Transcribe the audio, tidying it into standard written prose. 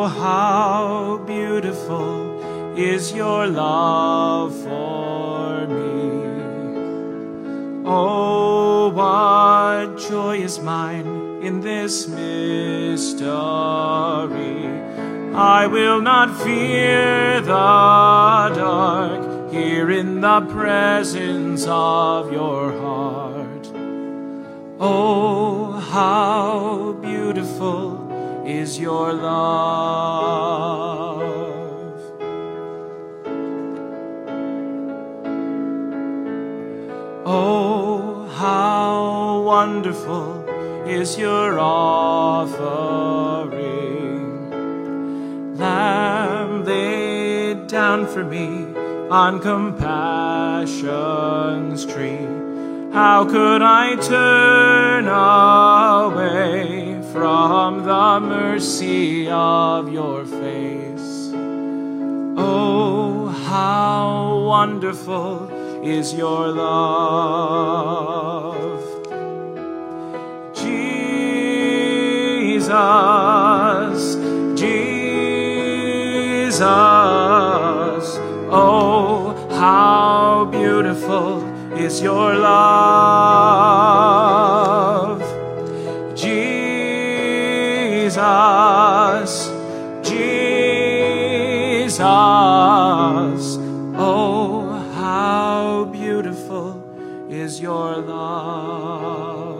how beautiful is your love for me. Oh, what joy is mine in this mystery. I will not fear the dark, here in the presence of your heart. Oh, how beautiful is your love. Oh, how wonderful is your offering. Lamb laid down for me on compassion's tree. How could I turn away from the mercy of your face? Oh, how wonderful is your love. Jesus, Jesus, oh, how beautiful is your love. Jesus, Jesus, oh, how beautiful is your love.